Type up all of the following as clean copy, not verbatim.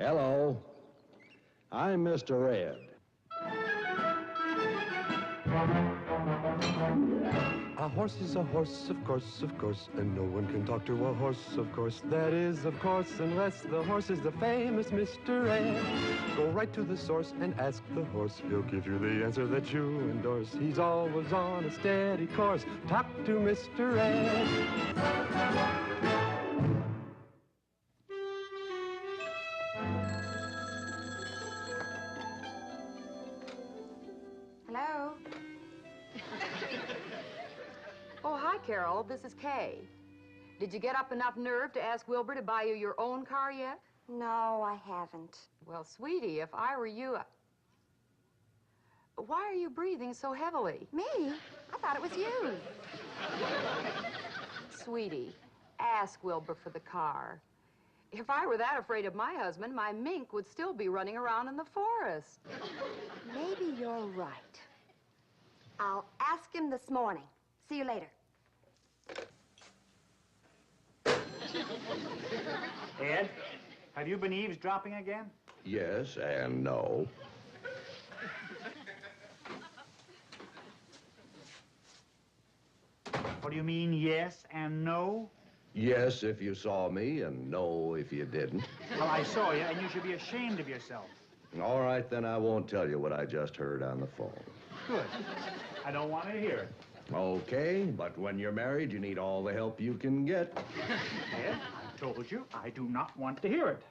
Hello. I'm Mr. Ed. A horse is a horse, of course, and no one can talk to a horse, of course. That is, of course, unless the horse is the famous Mr. Ed. Go right to the source and ask the horse. He'll give you the answer that you endorse. He's always on a steady course. Talk to Mr. Ed. Hello? Oh, hi, Carol. This is Kay. Did you get up enough nerve to ask Wilbur to buy you your own car yet? No, I haven't. Well, sweetie, if I were you... Why are you breathing so heavily? Me? I thought it was you. Sweetie, ask Wilbur for the car. If I were that afraid of my husband, my mink would still be running around in the forest. Maybe you're right. I'll ask him this morning. See you later. Ed, have you been eavesdropping again? Yes and no. What do you mean, yes and no? Yes if you saw me, and no if you didn't. Well, I saw you, and you should be ashamed of yourself. All right, then I won't tell you what I just heard on the phone. Good. I don't want to hear it. Okay, but when you're married, you need all the help you can get. Ed, I told you I do not want to hear it.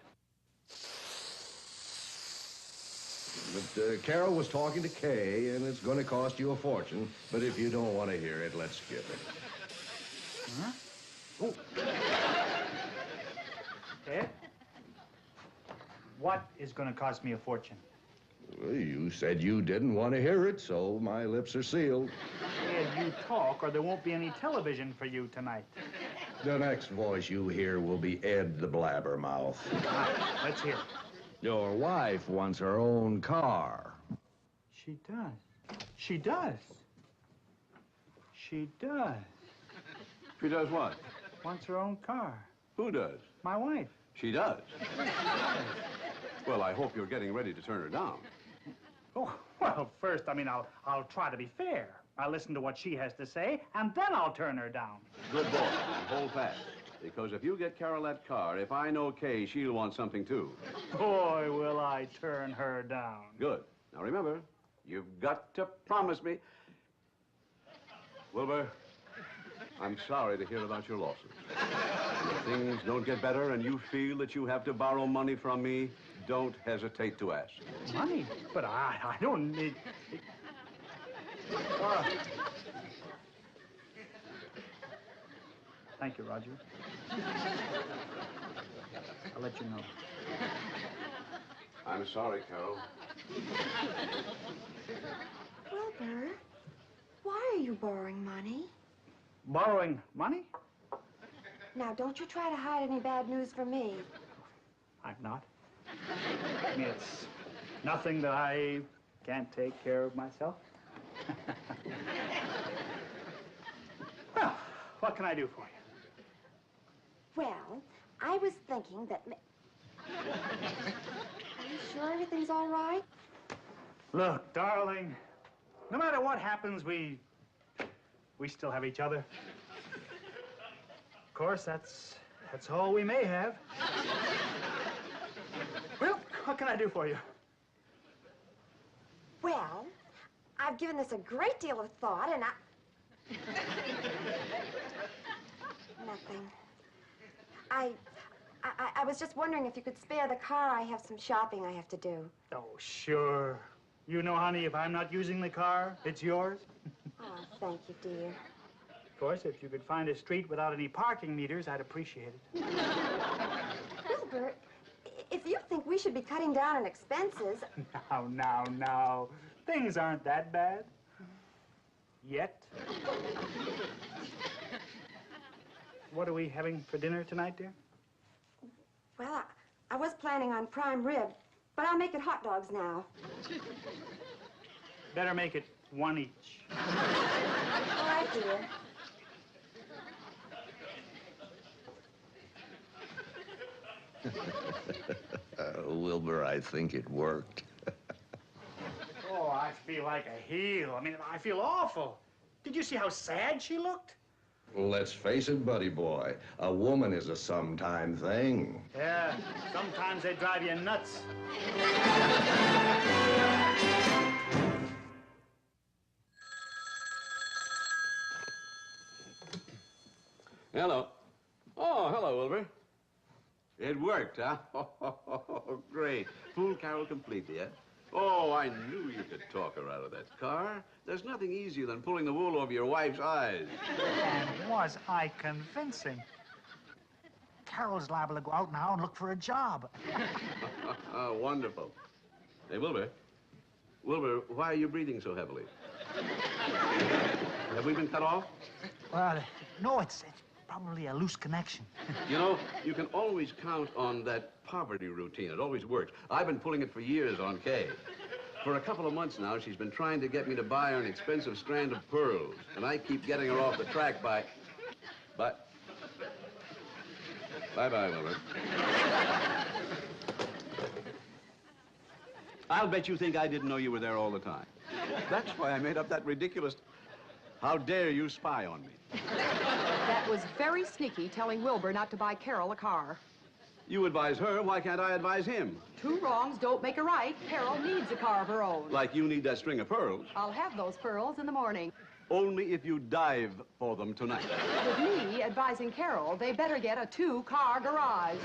But Carol was talking to Kay, and it's going to cost you a fortune. But if you don't want to hear it, let's skip it. Huh? Oh. Ed? What is going to cost me a fortune? Well, you said you didn't want to hear it, so my lips are sealed. Ed, you talk, or there won't be any television for you tonight. The next voice you hear will be Ed the Blabbermouth. Right, let's hear it. Your wife wants her own car. She does. She does. She does. She does what? Wants her own car. Who does? My wife. She does. Well, I hope you're getting ready to turn her down. Oh, well, first, I'll try to be fair. I'll listen to what she has to say, and then I'll turn her down. Good boy. And hold fast. Because if you get Carol that car, if I know Kay, she'll want something too. Boy, will I turn her down. Good. Now remember, you've got to promise me. Wilbur, I'm sorry to hear about your losses. And if things don't get better and you feel that you have to borrow money from me, don't hesitate to ask. Money? But I don't need... Thank you, Roger. I'll let you know. I'm sorry, Carol. Wilbur, why are you borrowing money? Borrowing money? Now, don't you try to hide any bad news from me. I'm not. I mean, it's nothing that I can't take care of myself. Well, what can I do for you? Well, I was thinking that... Are you sure everything's all right? Look, darling, no matter what happens, we still have each other. Of course, that's all we may have. Well, what can I do for you? Well, I've given this a great deal of thought, and Nothing. I was just wondering if you could spare the car. I have some shopping I have to do. Oh, sure. You know, honey, if I'm not using the car, it's yours. Oh, thank you, dear. Of course, if you could find a street without any parking meters, I'd appreciate it. Wilbur, if you think we should be cutting down on expenses... Now. Things aren't that bad. Yet. What are we having for dinner tonight, dear? Well, I was planning on prime rib, but I'll make it hot dogs now. Better make it one each. All right, dear. Wilbur, I think it worked. Oh, I feel like a heel. I mean, I feel awful. Did you see how sad she looked? Let's face it, buddy boy. A woman is a sometime thing. Yeah, sometimes they drive you nuts. Hello. Oh, hello, Wilbur. It worked, huh? Oh, great. Fooled Carol completely, eh? Oh, I knew you could talk her out of that car. There's nothing easier than pulling the wool over your wife's eyes. And was I convincing? Carol's liable to go out now and look for a job. Wonderful. Hey, Wilbur. Wilbur, why are you breathing so heavily? Have we been cut off? Well, no, it's probably a loose connection. You know, you can always count on that poverty routine. It always works. I've been pulling it for years on Kay. For a couple of months now, she's been trying to get me to buy her an expensive strand of pearls. And I keep getting her off the track by... Bye-bye, Wilbur. I'll bet you think I didn't know you were there all the time. That's why I made up that ridiculous... How dare you spy on me? That was very sneaky, telling Wilbur not to buy Carol a car. You advise her, why can't I advise him? Two wrongs don't make a right. Carol needs a car of her own. Like you need that string of pearls. I'll have those pearls in the morning. Only if you dive for them tonight. With me advising Carol, they better get a two-car garage.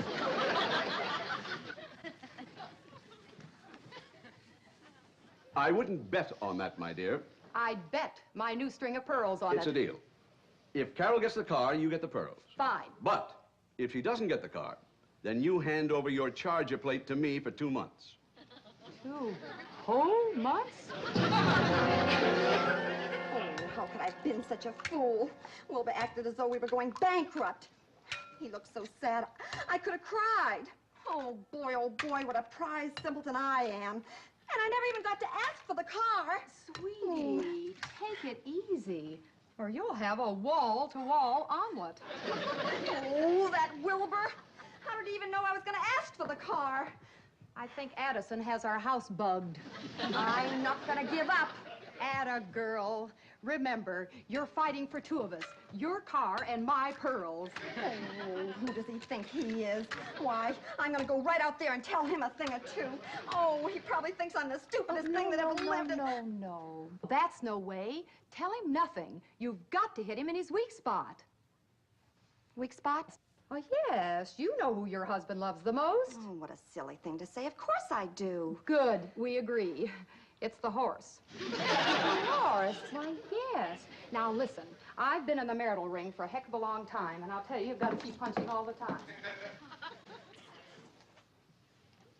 I wouldn't bet on that, my dear. I'd bet my new string of pearls on it. It's a deal. If Carol gets the car, you get the pearls. Fine. But if she doesn't get the car, then you hand over your charger plate to me for 2 months. 2 whole months? Oh, how could I have been such a fool? Wilbur acted as though we were going bankrupt. He looked so sad, I could have cried. Oh, boy, what a prize simpleton I am. And I never even got to ask for the car. Sweetie, take it easy, or you'll have a wall-to-wall omelet. Oh, that Wilbur. How did he even know I was going to ask for the car? I think Addison has our house bugged. I'm not going to give up. Atta girl. Remember, you're fighting for two of us. Your car and my pearls. Oh, who does he think he is? Why, I'm going to go right out there and tell him a thing or two. Oh, he probably thinks I'm the stupidest thing that ever lived. No. That's no way. Tell him nothing. You've got to hit him in his weak spot. Weak spot? Oh, yes. You know who your husband loves the most. Oh, what a silly thing to say. Of course I do. Good. We agree. It's the horse. The horse? Why, yes. Now, listen. I've been in the marital ring for a heck of a long time, and I'll tell you, you've got to keep punching all the time.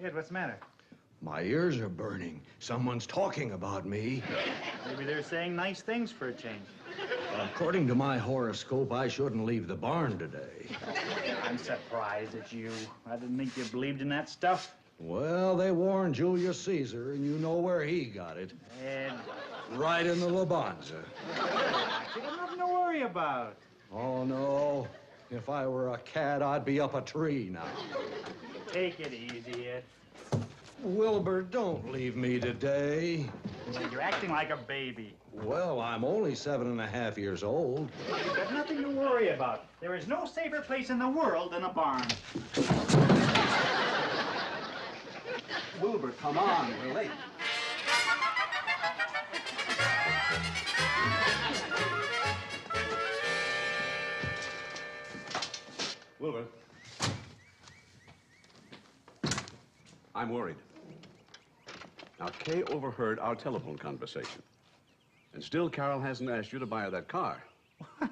Ed, what's the matter? My ears are burning. Someone's talking about me. Maybe they're saying nice things for a change. According to my horoscope, I shouldn't leave the barn today. I'm surprised at you. I didn't think you believed in that stuff. Well, they warned Julius Caesar, and you know where he got it. Ed, Right in the Labanza. you got nothing to worry about. Oh, no. If I were a cat, I'd be up a tree now. Take it easy, Ed. Wilbur, don't leave me today. You're acting like a baby. Well, I'm only 7.5 years old. You've got nothing to worry about. There is no safer place in the world than a barn. Wilbur, come on, we're late. Wilbur. I'm worried. Now, Kay overheard our telephone conversation. And still Carol hasn't asked you to buy her that car.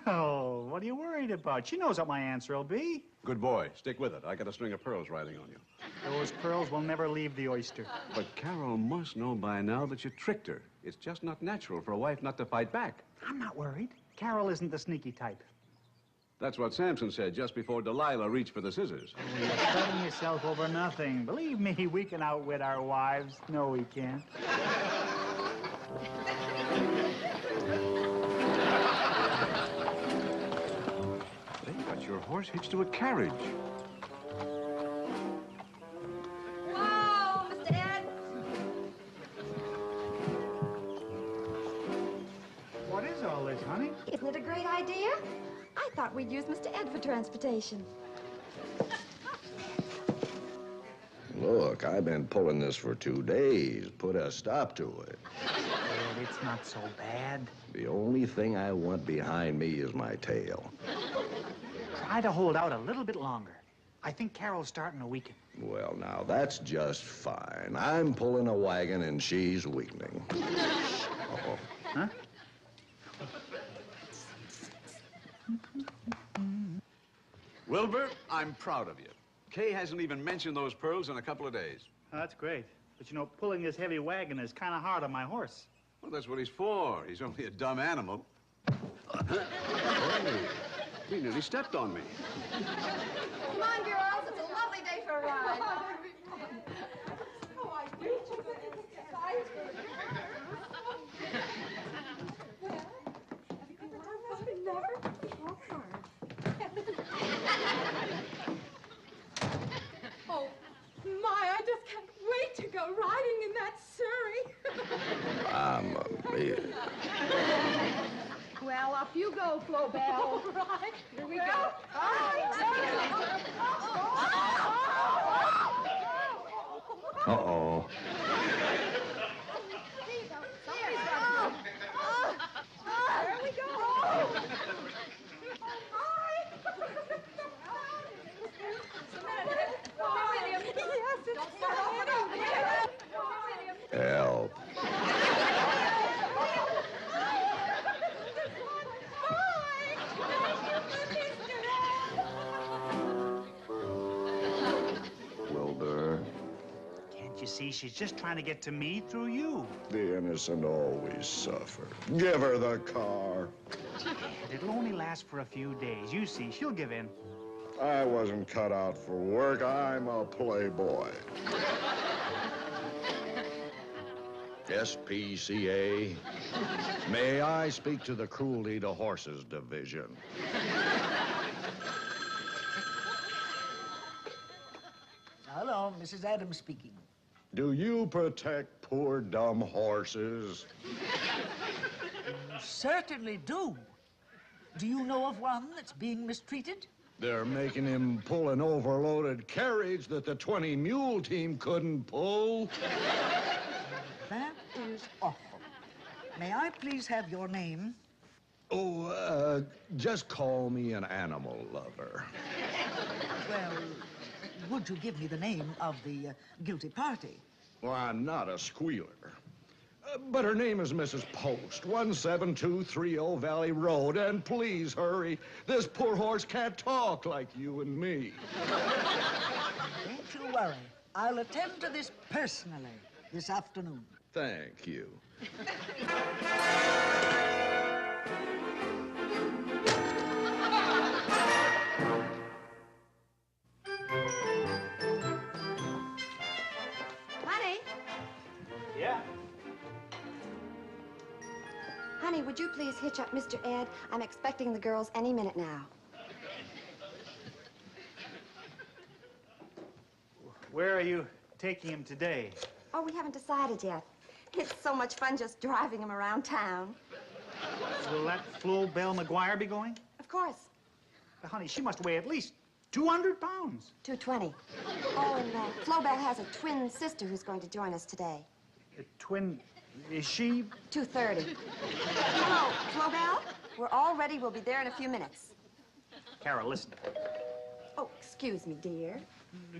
Oh, what are you worried about? She knows what my answer will be. Good boy. Stick with it. I got a string of pearls riding on you. Those pearls will never leave the oyster. But Carol must know by now that you tricked her. It's just not natural for a wife not to fight back. I'm not worried. Carol isn't the sneaky type. That's what Samson said just before Delilah reached for the scissors. Oh, you're fretting yourself over nothing. Believe me, we can outwit our wives. No, we can't. They got your horse hitched to a carriage. Wow! Isn't it a great idea? I thought we'd use Mr. Ed for transportation. Look, I've been pulling this for 2 days. Put a stop to it. Ed, it's not so bad. The only thing I want behind me is my tail. Try to hold out a little bit longer. I think Carol's starting to weaken. Well, now, that's just fine. I'm pulling a wagon and she's weakening. Uh-oh. Huh? Wilbur, I'm proud of you. Kay hasn't even mentioned those pearls in a couple of days. Oh, that's great. But, you know, pulling this heavy wagon is kind of hard on my horse. Well, that's what he's for. He's only a dumb animal. Hey, he nearly stepped on me. Come on, girls. It's a lovely day for a ride. Oh, I do. Oh, my, I just can't wait to go riding in that surrey. Well, off you go, Flobell. Right. Here we go. Uh-oh. There we go. Help. Wilbur, Can't you see she's just trying to get to me through you? the innocent always suffer. Give her the car. It'll only last for a few days. You see, she'll give in. I wasn't cut out for work. I'm a playboy. SPCA. May I speak to the Cruelty to Horses Division? Hello, Mrs. Adams speaking. Do you protect poor dumb horses? Certainly do. Do you know of one that's being mistreated? They're making him pull an overloaded carriage that the 20 mule team couldn't pull. That is awful. May I please have your name? Oh, just call me an animal lover. Well, would you give me the name of the guilty party? Well, I'm not a squealer. But her name is Mrs. Post, 17230 Valley Road, and please hurry. This poor horse can't talk like you and me. Don't you worry. I'll attend to this personally this afternoon. Thank you. Honey, Yeah? honey, would you please hitch up Mr. Ed? I'm expecting the girls any minute now. Where are you taking him today? Oh, we haven't decided yet. It's so much fun just driving him around town. Will that Flo Belle McGuire be going? Of course. Honey, she must weigh at least 200 pounds. 220. Oh, and Flo Belle has a twin sister who's going to join us today. A twin... Is she... 2:30. Hello, Flo Belle. We're all ready. We'll be there in a few minutes. Carol, listen. Oh, excuse me, dear.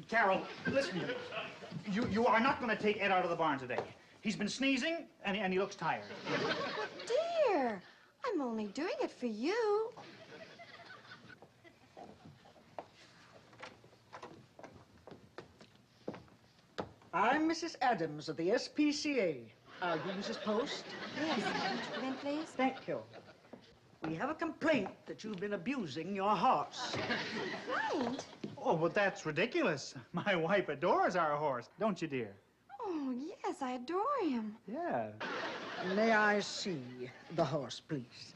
Carol, listen. You are not going to take Ed out of the barn today. He's been sneezing, and he looks tired. Dear, I'm only doing it for you. I'm Mrs. Adams of the SPCA. Are you Mrs. Post? Yes, won't you come in, please? Thank you. We have a complaint that you've been abusing your horse. Mind? Oh, but that's ridiculous. My wife adores our horse, don't you, dear? Oh, yes, I adore him. Yeah. May I see the horse, please?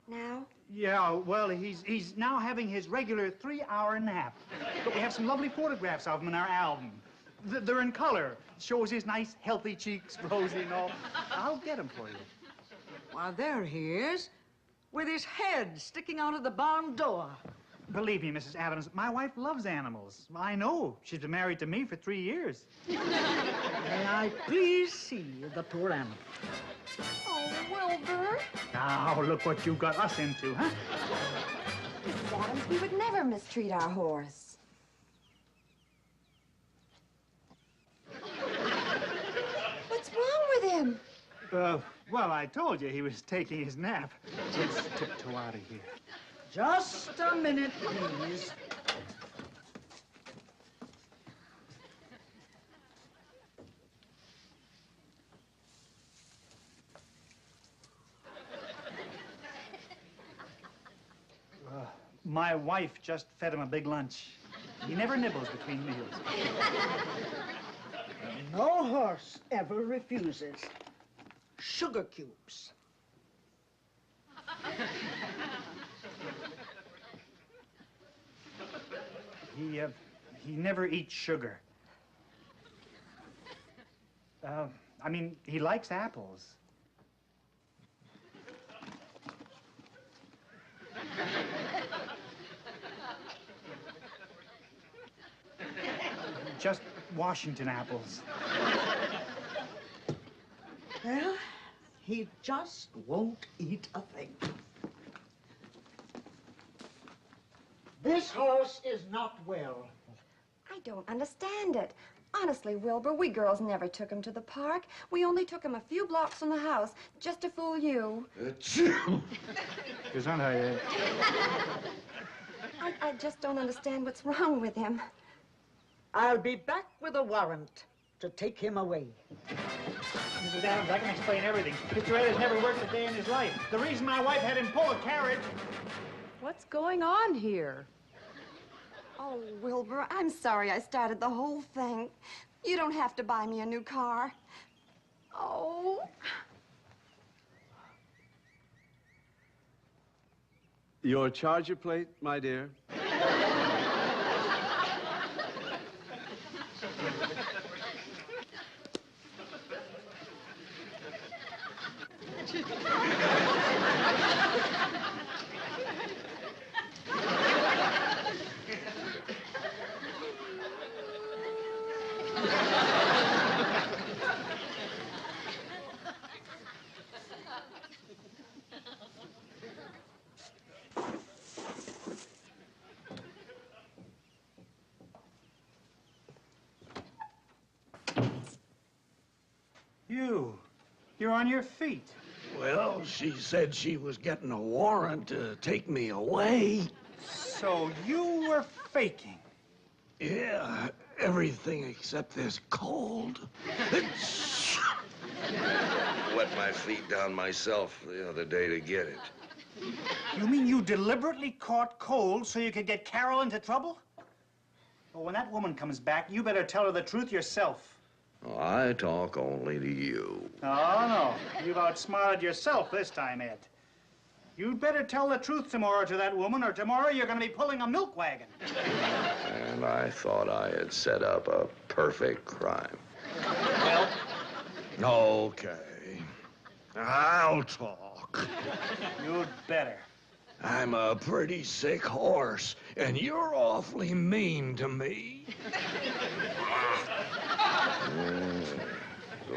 Now? Yeah, well, he's now having his regular 3-hour nap. But we have some lovely photographs of him in our album. They're in color. Shows his nice, healthy cheeks, rosy and all. I'll get him for you. Why, there he is, with his head sticking out of the barn door. Believe me, Mrs. Adams, my wife loves animals. I know. She's been married to me for 3 years. May I please see the poor animal? Oh, Wilbur. Now, look what you got us into, huh? Mrs. Adams, we would never mistreat our horse. What's wrong with him? Well, I told you he was taking his nap. Let's tiptoe out of here. Just a minute, please. My wife just fed him a big lunch. He never nibbles between meals. No horse ever refuses sugar cubes. He never eats sugar. I mean, he likes apples. Just Washington apples. Well, he just won't eat a thing. This horse is not well. I don't understand it. Honestly, Wilbur, we girls never took him to the park. We only took him a few blocks from the house, just to fool you. Gesundheit. I just don't understand what's wrong with him. I'll be back with a warrant to take him away. Mrs. Adams, I can explain everything. Mr. Ed has never worked a day in his life. The reason my wife had him pull a carriage... What's going on here? Oh, Wilbur, I'm sorry I started the whole thing. You don't have to buy me a new car. Oh. Your charger plate, my dear? You're on your feet. Well, she said she was getting a warrant to take me away. So you were faking. Yeah, everything except this cold. Wet my feet down myself the other day to get it. You mean you deliberately caught cold so you could get Carol into trouble? Well, when that woman comes back, you better tell her the truth yourself. Oh, I talk only to you. Oh, no. You've outsmarted yourself this time, Ed. You'd better tell the truth tomorrow to that woman, or tomorrow you're going to be pulling a milk wagon. And I thought I had set up a perfect crime. Well? Okay. I'll talk. You'd better. I'm a pretty sick horse, and you're awfully mean to me.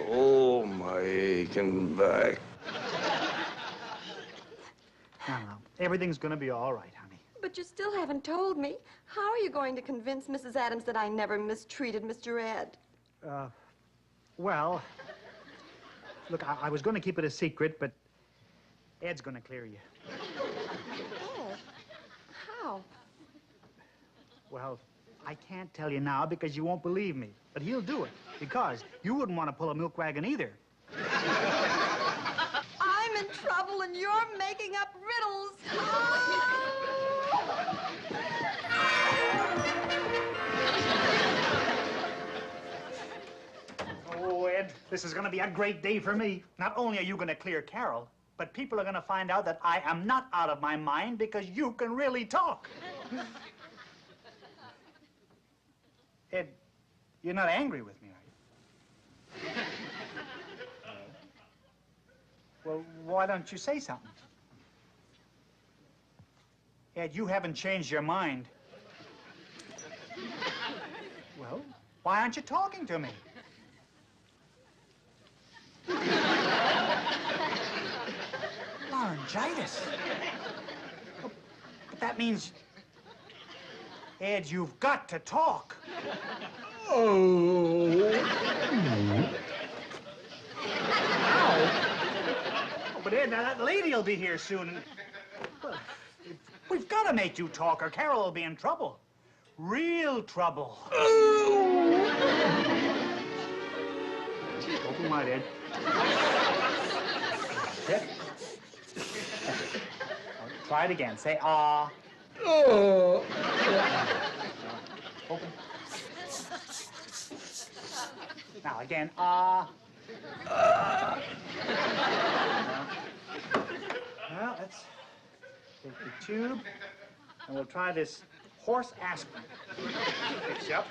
Oh, my aching back. No. Everything's going to be all right, honey. But you still haven't told me. How are you going to convince Mrs. Adams that I never mistreated Mr. Ed? Well, look, I was going to keep it a secret, but Ed's going to clear you. Ed? How? Well, I can't tell you now because you won't believe me. But he'll do it, because you wouldn't want to pull a milk wagon either. I'm in trouble and you're making up riddles. Oh, Ed, this is going to be a great day for me. Not only are you going to clear Carol, but people are going to find out that I am not out of my mind because you can really talk. Ed, you're not angry with me, are you? Well, why don't you say something? Ed, you haven't changed your mind. Well, why aren't you talking to me? Laryngitis. But that means, Ed, you've got to talk. But Ed, now that lady will be here soon. And, well, we've got to make you talk, or Carol will be in trouble. Real trouble. Open wide, Ed. Ed. Try it again. Say ah. Open. Now again, ah. Well, let's take the tube, and we'll try this horse aspirin. Fix you up.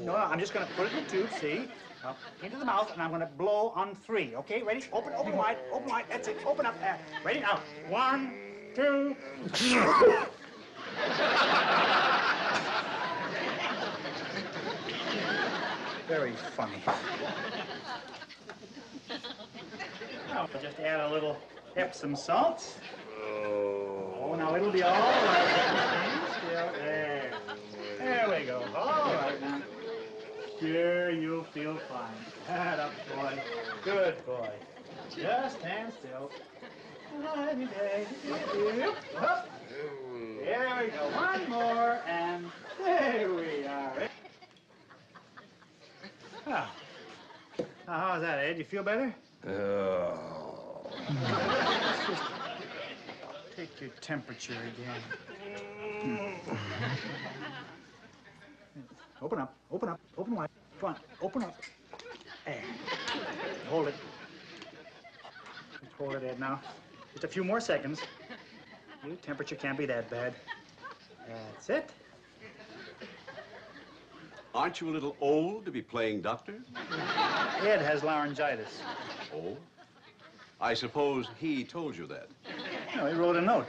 No, I'm just going to put it in the tube, see? Up into the mouth, and I'm going to blow on 3. Okay, ready? Open wide, open wide. That's it. Open up there. Ready now? 1, 2. Very funny. Now we'll just add a little Epsom salt. Oh, now it'll be all right. Still. There we go. All right now. Sure, you'll feel fine. Head up, boy. Good boy. Just stand still. Up. There we go. One more, and there we are. Ah. How's that, Ed? You feel better? Let's just take your temperature again. Open up, open wide. Come on, open up. There. Hold it. Just hold it, Ed, now. Just a few more seconds. Your temperature can't be that bad. That's it. Aren't you a little old to be playing doctor? Ed has laryngitis. Oh? I suppose he told you that. No, he wrote a note.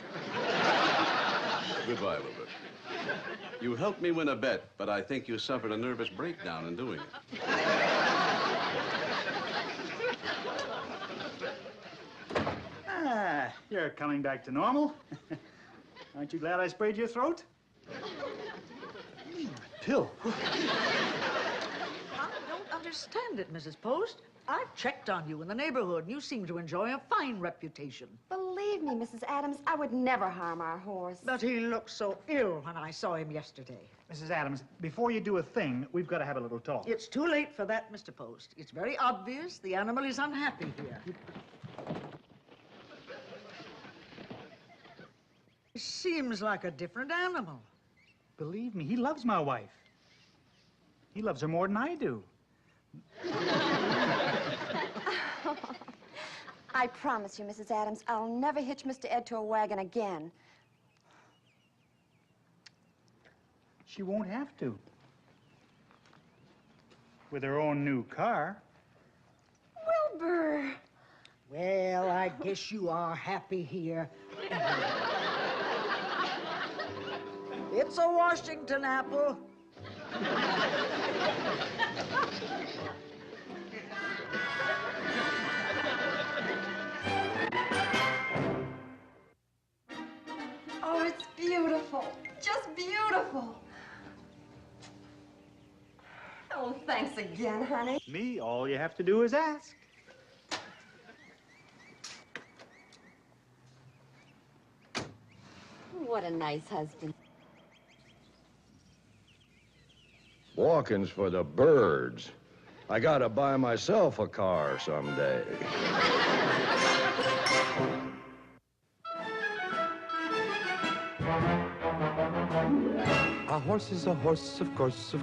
Goodbye, Wilbur. You helped me win a bet, but I think you suffered a nervous breakdown in doing it. Ah, you're coming back to normal. Aren't you glad I sprayed your throat? Pill. I don't understand it, Mrs. Post. I've checked on you in the neighborhood, and you seem to enjoy a fine reputation. Believe me, Mrs. Adams, I would never harm our horse. But he looked so ill when I saw him yesterday. Mrs. Adams, before you do a thing, we've got to have a little talk. It's too late for that, Mr. Post. It's very obvious the animal is unhappy here. He seems like a different animal. Believe me, he loves my wife. He loves her more than I do. I promise you, Mrs. Adams, I'll never hitch Mr. Ed to a wagon again. She won't have to. With her own new car. Wilbur! Well, I guess you are happy here. It's a Washington apple. Oh, it's beautiful. Just beautiful. Oh, thanks again, honey. Me, all you have to do is ask. What a nice husband. Walking's for the birds. I gotta buy myself a car someday. A horse is a horse, of course,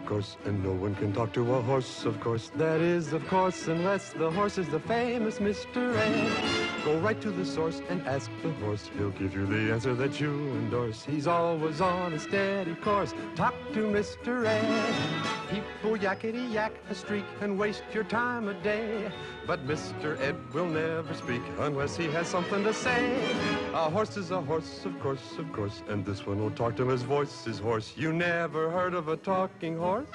and no one can talk to a horse, of course. That is, of course, unless the horse is the famous Mr. Ed. Go right to the source and ask the horse. He'll give you the answer that you endorse. He's always on a steady course. Talk to Mr. Ed. People yakety yak a streak and waste your time a day. But Mr. Ed will never speak unless he has something to say. A horse is a horse, of course, and this one will talk to him. His voice is hoarse. You never heard of a talking horse?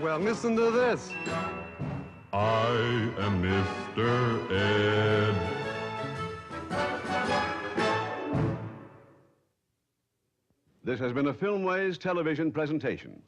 Well, listen to this. I am Mr. Ed. This has been a Filmways television presentation.